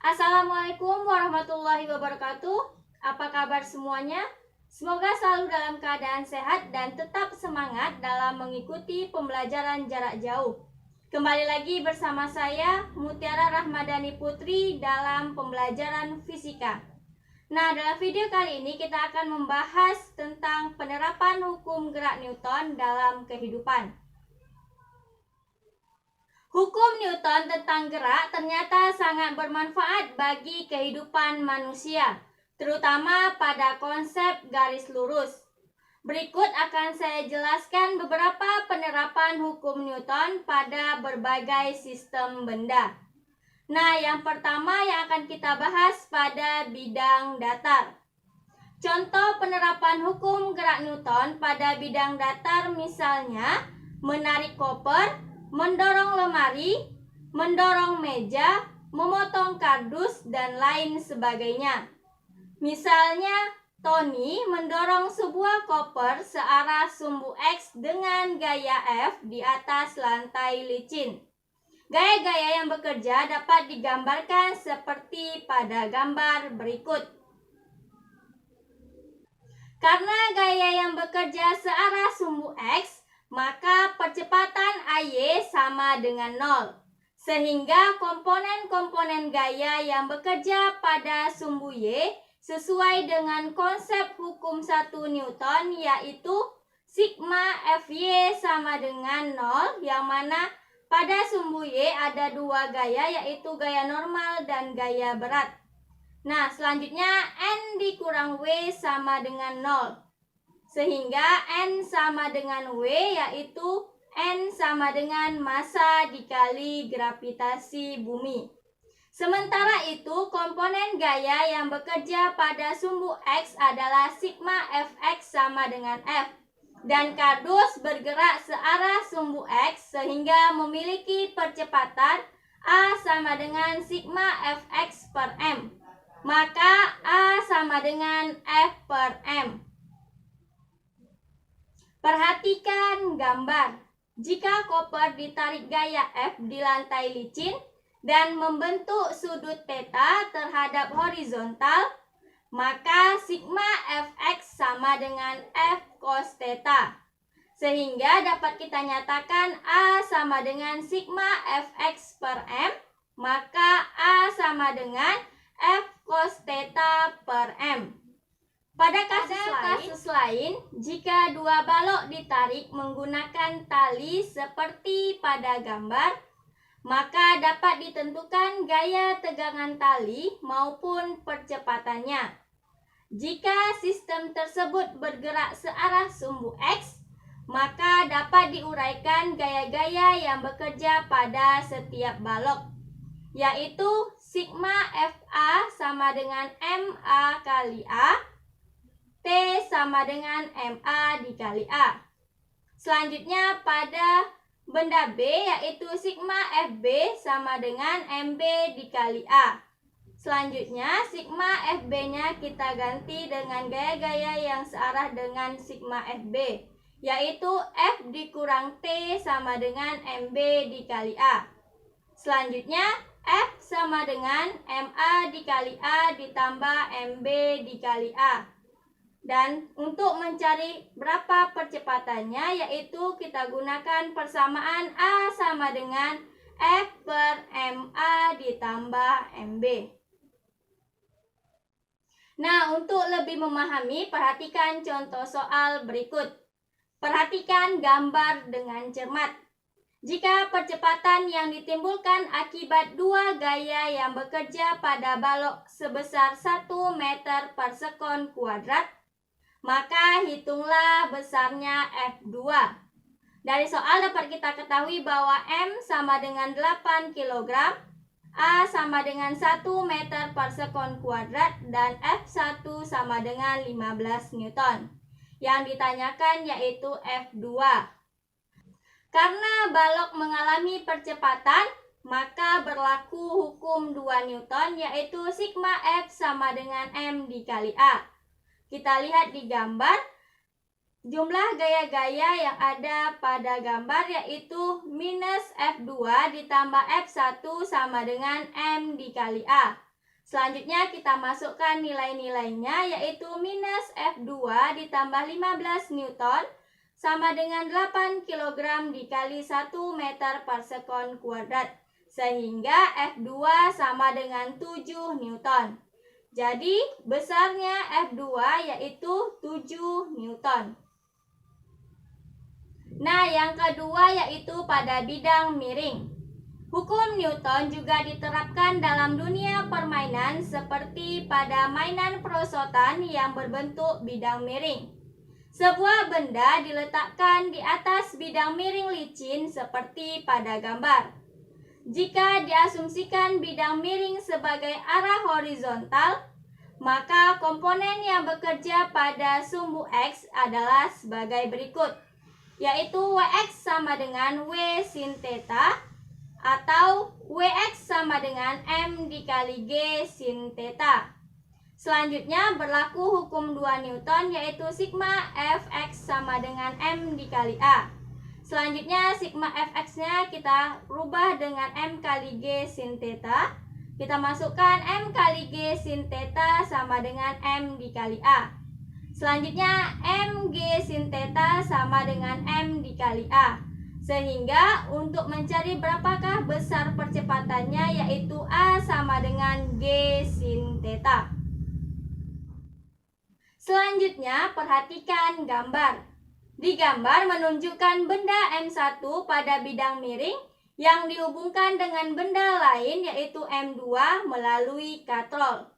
Assalamualaikum warahmatullahi wabarakatuh. Apa kabar semuanya? Semoga selalu dalam keadaan sehat dan tetap semangat dalam mengikuti pembelajaran jarak jauh. Kembali lagi bersama saya, Mutiara Rahmadani Putri, dalam pembelajaran fisika. Nah, dalam video kali ini kita akan membahas tentang penerapan hukum gerak Newton dalam kehidupan. Hukum Newton tentang gerak ternyata sangat bermanfaat bagi kehidupan manusia, terutama pada konsep garis lurus. Berikut akan saya jelaskan beberapa penerapan hukum Newton pada berbagai sistem benda. Nah, yang pertama yang akan kita bahas pada bidang datar. Contoh penerapan hukum gerak Newton pada bidang datar misalnya menarik koper, mendorong lemari, mendorong meja, memotong kardus, dan lain sebagainya. Misalnya, Tony mendorong sebuah koper searah sumbu X dengan gaya F di atas lantai licin. Gaya-gaya yang bekerja dapat digambarkan seperti pada gambar berikut. Karena gaya yang bekerja searah sumbu X, maka percepatan AY sama dengan 0. Sehingga komponen-komponen gaya yang bekerja pada sumbu Y sesuai dengan konsep hukum 1 Newton, yaitu sigma Fy sama dengan 0, yang mana pada sumbu Y ada dua gaya, yaitu gaya normal dan gaya berat. Nah, selanjutnya N dikurang W sama dengan 0. Sehingga N sama dengan W, yaitu N sama dengan massa dikali gravitasi bumi. Sementara itu, komponen gaya yang bekerja pada sumbu X adalah sigma Fx sama dengan F. Dan kardus bergerak searah sumbu X sehingga memiliki percepatan A sama dengan sigma Fx per M. Maka A sama dengan F per M. Perhatikan gambar. Jika koper ditarik gaya F di lantai licin dan membentuk sudut theta terhadap horizontal, maka sigma Fx sama dengan F cos theta. Sehingga dapat kita nyatakan A sama dengan sigma Fx per M, maka A sama dengan F cos theta per M. Pada kasus lain, jika dua balok ditarik menggunakan tali seperti pada gambar, maka dapat ditentukan gaya tegangan tali maupun percepatannya. Jika sistem tersebut bergerak searah sumbu X, maka dapat diuraikan gaya-gaya yang bekerja pada setiap balok, yaitu sigma Fa sama dengan Ma kali A, T sama dengan Ma dikali A. Selanjutnya pada benda B, yaitu sigma Fb sama dengan Mb dikali A. Selanjutnya sigma Fb-nya kita ganti dengan gaya-gaya yang searah dengan sigma Fb, yaitu F dikurang T sama dengan Mb dikali A. Selanjutnya F sama dengan Ma dikali A ditambah Mb dikali A. Dan untuk mencari berapa percepatannya, yaitu kita gunakan persamaan A sama dengan F per Ma ditambah Mb. Nah, untuk lebih memahami, perhatikan contoh soal berikut. Perhatikan gambar dengan cermat. Jika percepatan yang ditimbulkan akibat dua gaya yang bekerja pada balok sebesar 1 meter per sekon kuadrat, maka hitunglah besarnya F2. Dari soal dapat kita ketahui bahwa M sama dengan 8 kg, A sama dengan 1 meter per sekon kuadrat, dan F1 sama dengan 15 Newton. Yang ditanyakan yaitu F2. Karena balok mengalami percepatan, maka berlaku hukum 2 Newton, yaitu sigma F sama dengan M dikali A. Kita lihat di gambar, jumlah gaya-gaya yang ada pada gambar yaitu minus F2 ditambah F1 sama dengan M dikali A. Selanjutnya kita masukkan nilai-nilainya, yaitu minus F2 ditambah 15 Newton sama dengan 8 kg dikali 1 meter per sekon kuadrat. Sehingga F2 sama dengan 7 Newton. Jadi besarnya F2 yaitu 7 Newton. Nah, yang kedua yaitu pada bidang miring. Hukum Newton juga diterapkan dalam dunia permainan seperti pada mainan perosotan yang berbentuk bidang miring. Sebuah benda diletakkan di atas bidang miring licin seperti pada gambar. Jika diasumsikan bidang miring sebagai arah horizontal, maka komponen yang bekerja pada sumbu X adalah sebagai berikut, yaitu Wx sama dengan W sin theta atau Wx sama dengan M dikali G sin theta. Selanjutnya berlaku hukum 2 Newton, yaitu sigma Fx sama dengan M dikali A. Selanjutnya sigma Fx-nya kita rubah dengan M kali G sin theta. Kita masukkan M kali G sin theta sama dengan M dikali A. Selanjutnya mg sin theta sama dengan M dikali A. Sehingga untuk mencari berapakah besar percepatannya, yaitu A sama dengan G sin theta. Selanjutnya perhatikan gambar. Di gambar menunjukkan benda M1 pada bidang miring yang dihubungkan dengan benda lain yaitu M2 melalui katrol.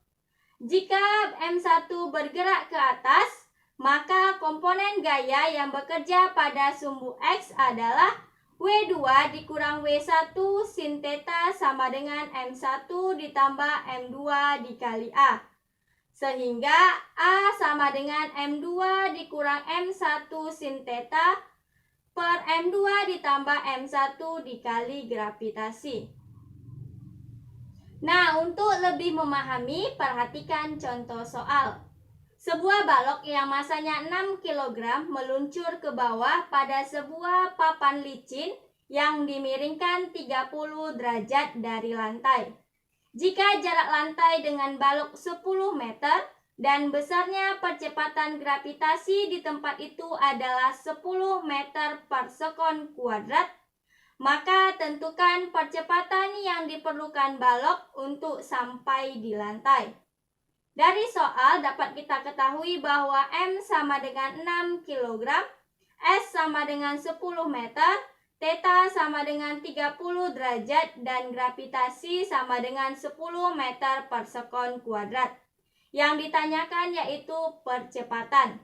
Jika M1 bergerak ke atas, maka komponen gaya yang bekerja pada sumbu X adalah W2 dikurang W1 sin theta sama dengan M1 ditambah M2 dikali A. Sehingga A sama dengan M2 dikurang M1 sin theta per M2 ditambah M1 dikali gravitasi. Nah, untuk lebih memahami, perhatikan contoh soal. Sebuah balok yang masanya 6 kg meluncur ke bawah pada sebuah papan licin yang dimiringkan 30 derajat dari lantai. Jika jarak lantai dengan balok 10 meter dan besarnya percepatan gravitasi di tempat itu adalah 10 meter per sekon kuadrat, maka tentukan percepatan yang diperlukan balok untuk sampai di lantai. Dari soal dapat kita ketahui bahwa M sama dengan 6 kg, S sama dengan 10 meter, theta sama dengan 30 derajat, dan gravitasi sama dengan 10 meter per sekon kuadrat. Yang ditanyakan yaitu percepatan.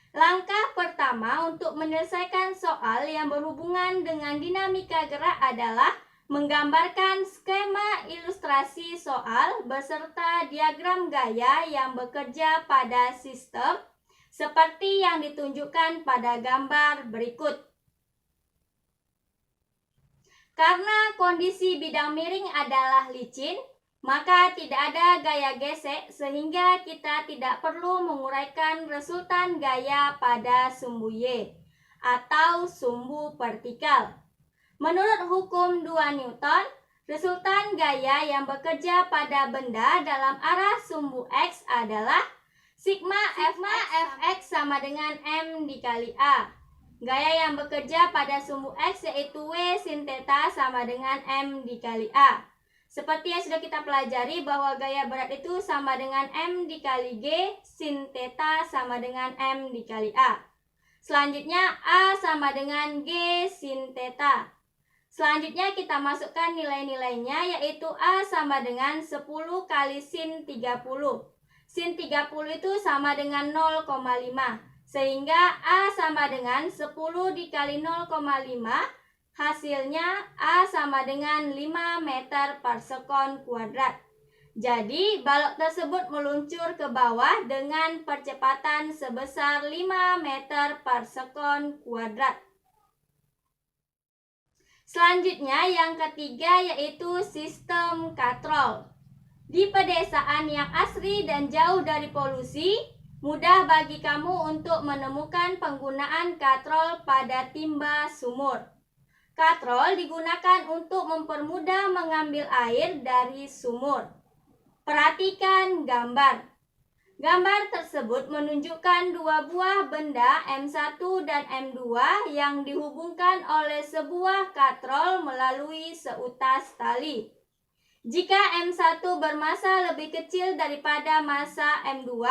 Langkah pertama untuk menyelesaikan soal yang berhubungan dengan dinamika gerak adalah menggambarkan skema ilustrasi soal beserta diagram gaya yang bekerja pada sistem seperti yang ditunjukkan pada gambar berikut. Karena kondisi bidang miring adalah licin, maka tidak ada gaya gesek sehingga kita tidak perlu menguraikan resultan gaya pada sumbu Y atau sumbu vertikal. Menurut hukum 2 Newton, resultan gaya yang bekerja pada benda dalam arah sumbu X adalah sigma Fx sama dengan M dikali A. Gaya yang bekerja pada sumbu X yaitu W sin theta sama dengan M dikali A. Seperti yang sudah kita pelajari bahwa gaya berat itu sama dengan M dikali G sin theta sama dengan M dikali A. Selanjutnya A sama dengan G sin theta. Selanjutnya kita masukkan nilai-nilainya, yaitu A sama dengan 10 kali sin 30. Sin 30 itu sama dengan 0,5. Sehingga A sama dengan 10 dikali 0,5. Hasilnya A sama dengan 5 meter per sekon kuadrat. Jadi balok tersebut meluncur ke bawah dengan percepatan sebesar 5 meter per sekon kuadrat. Selanjutnya yang ketiga yaitu sistem katrol. Di pedesaan yang asri dan jauh dari polusi, mudah bagi kamu untuk menemukan penggunaan katrol pada timba sumur. Katrol digunakan untuk mempermudah mengambil air dari sumur. Perhatikan gambar. Gambar tersebut menunjukkan dua buah benda M1 dan M2 yang dihubungkan oleh sebuah katrol melalui seutas tali. Jika M1 bermassa lebih kecil daripada massa M2,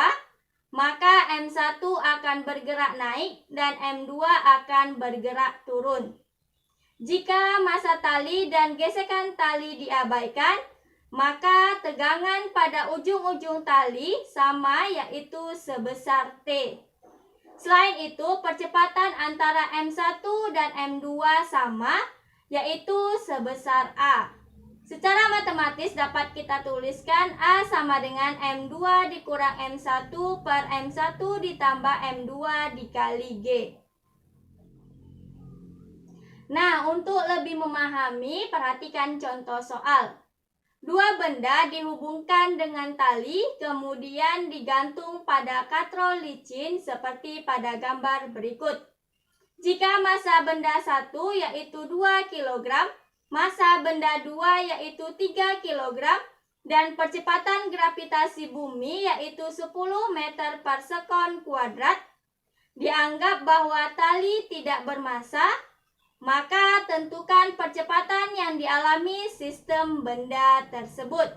maka M1 akan bergerak naik dan M2 akan bergerak turun. Jika massa tali dan gesekan tali diabaikan, maka tegangan pada ujung-ujung tali sama, yaitu sebesar T. Selain itu, percepatan antara M1 dan M2 sama, yaitu sebesar A. Secara matematis dapat kita tuliskan A sama dengan M2 dikurang M1 per M1 ditambah M2 dikali G. Nah, untuk lebih memahami, perhatikan contoh soal. Dua benda dihubungkan dengan tali, kemudian digantung pada katrol licin seperti pada gambar berikut. Jika massa benda 1 yaitu 2 kg, massa benda 2 yaitu 3 kg, dan percepatan gravitasi bumi yaitu 10 meter per sekon kuadrat, dianggap bahwa tali tidak bermassa, maka tentukan percepatan yang dialami sistem benda tersebut.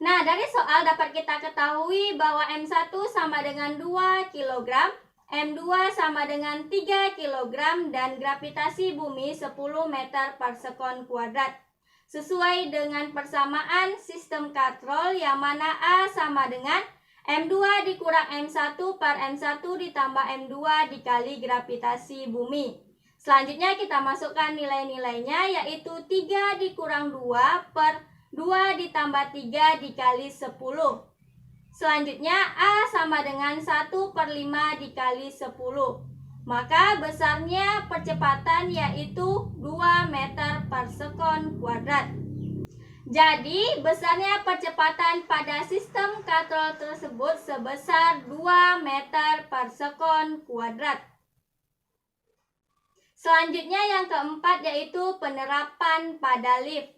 Nah, dari soal dapat kita ketahui bahwa M1 sama dengan 2 kg, M2 sama dengan 3 kg, dan gravitasi bumi 10 meter per sekon kuadrat. Sesuai dengan persamaan sistem katrol yang mana A sama dengan M2 dikurang M1 per M1 ditambah M2 dikali gravitasi bumi. Selanjutnya kita masukkan nilai-nilainya, yaitu 3 dikurang 2 per 2 ditambah 3 dikali 10. Selanjutnya A sama dengan 1 per 5 dikali 10. Maka besarnya percepatan yaitu 2 meter per sekon kuadrat. Jadi, besarnya percepatan pada sistem katrol tersebut sebesar 2 meter per sekon kuadrat. Selanjutnya yang keempat yaitu penerapan pada lift.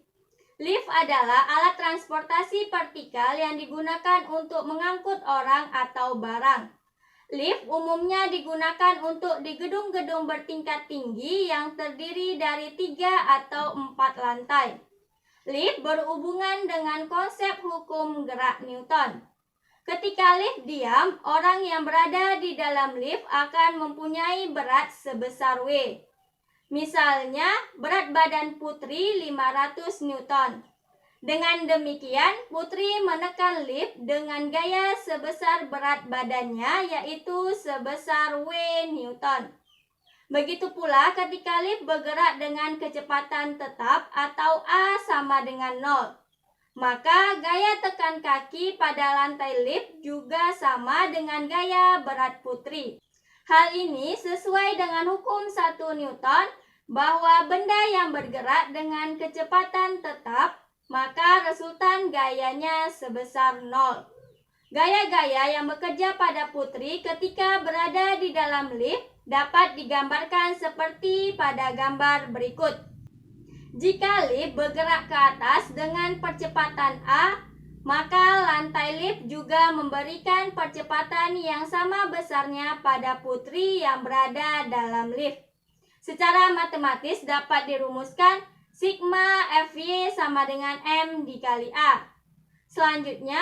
Lift adalah alat transportasi vertikal yang digunakan untuk mengangkut orang atau barang. Lift umumnya digunakan untuk di gedung-gedung bertingkat tinggi yang terdiri dari 3 atau 4 lantai. Lift berhubungan dengan konsep hukum gerak Newton. Ketika lift diam, orang yang berada di dalam lift akan mempunyai berat sebesar W. Misalnya, berat badan Putri 500 Newton. Dengan demikian, Putri menekan lift dengan gaya sebesar berat badannya, yaitu sebesar W Newton. Begitu pula ketika lift bergerak dengan kecepatan tetap atau A sama dengan 0. Maka gaya tekan kaki pada lantai lift juga sama dengan gaya berat Putri. Hal ini sesuai dengan hukum 1 Newton bahwa benda yang bergerak dengan kecepatan tetap, maka resultan gayanya sebesar 0. Gaya-gaya yang bekerja pada Putri ketika berada di dalam lift dapat digambarkan seperti pada gambar berikut. Jika lift bergerak ke atas dengan percepatan A, maka lantai lift juga memberikan percepatan yang sama besarnya pada Putri yang berada dalam lift. Secara matematis dapat dirumuskan sigma Fy sama dengan M dikali A. Selanjutnya,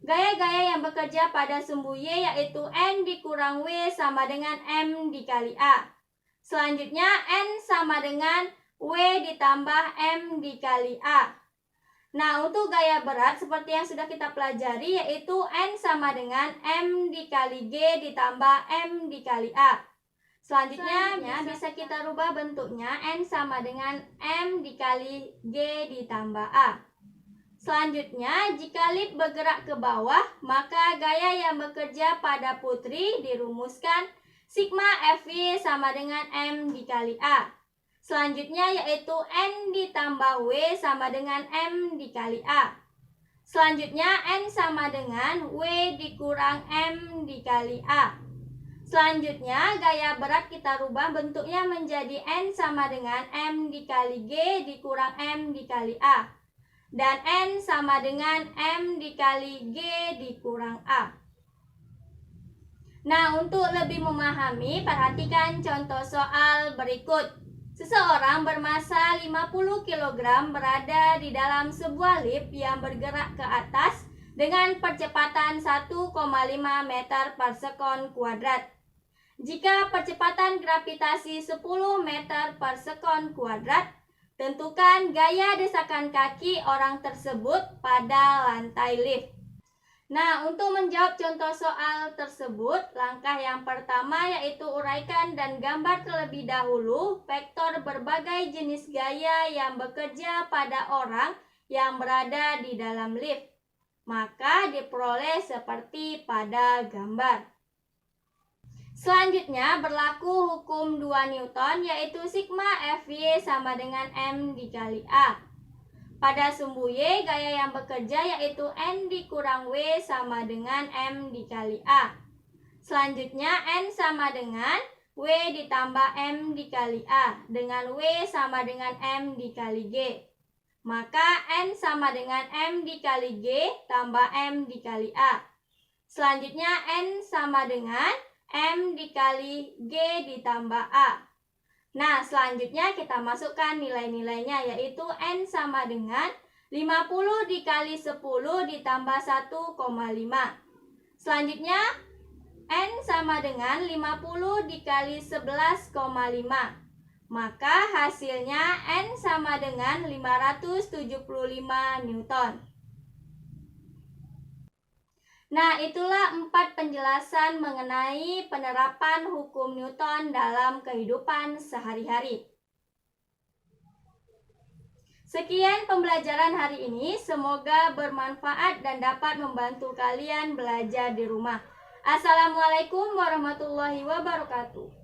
gaya-gaya yang bekerja pada sumbu Y yaitu N dikurang W sama dengan M dikali A. Selanjutnya N sama dengan W ditambah M dikali A. Nah, untuk gaya berat seperti yang sudah kita pelajari yaitu N sama dengan M dikali G ditambah M dikali A. Selanjutnya bisa kita rubah bentuknya, N sama dengan M dikali G ditambah A. Selanjutnya, jika lift bergerak ke bawah, maka gaya yang bekerja pada Putri dirumuskan sigma Fy sama dengan M dikali A. Selanjutnya yaitu N ditambah W sama dengan M dikali A. Selanjutnya N sama dengan W dikurang M dikali A. Selanjutnya gaya berat kita rubah bentuknya menjadi N sama dengan M dikali G dikurang M dikali A. dan N sama dengan M dikali G dikurang A. Nah, untuk lebih memahami, perhatikan contoh soal berikut. Seseorang bermassa 50 kg berada di dalam sebuah lift yang bergerak ke atas dengan percepatan 1,5 meter per sekon kuadrat. Jika percepatan gravitasi 10 meter per sekon kuadrat, tentukan gaya desakan kaki orang tersebut pada lantai lift. Nah, untuk menjawab contoh soal tersebut, langkah yang pertama yaitu uraikan dan gambar terlebih dahulu vektor berbagai jenis gaya yang bekerja pada orang yang berada di dalam lift. Maka diperoleh seperti pada gambar. Selanjutnya berlaku hukum 2 Newton yaitu sigma Fy sama dengan M dikali A. Pada sumbu Y, gaya yang bekerja yaitu N dikurang W sama dengan M dikali A. Selanjutnya N sama dengan W ditambah M dikali A dengan W sama dengan M dikali G. Maka N sama dengan M dikali G tambah M dikali A. Selanjutnya N sama dengan M dikali G ditambah A. Nah, selanjutnya kita masukkan nilai-nilainya yaitu N sama dengan 50 dikali 10 ditambah 1,5. Selanjutnya N sama dengan 50 dikali 11,5. Maka hasilnya N sama dengan 575 Newton. Nah, itulah 4 penjelasan mengenai penerapan hukum Newton dalam kehidupan sehari-hari. Sekian pembelajaran hari ini, semoga bermanfaat dan dapat membantu kalian belajar di rumah. Assalamualaikum warahmatullahi wabarakatuh.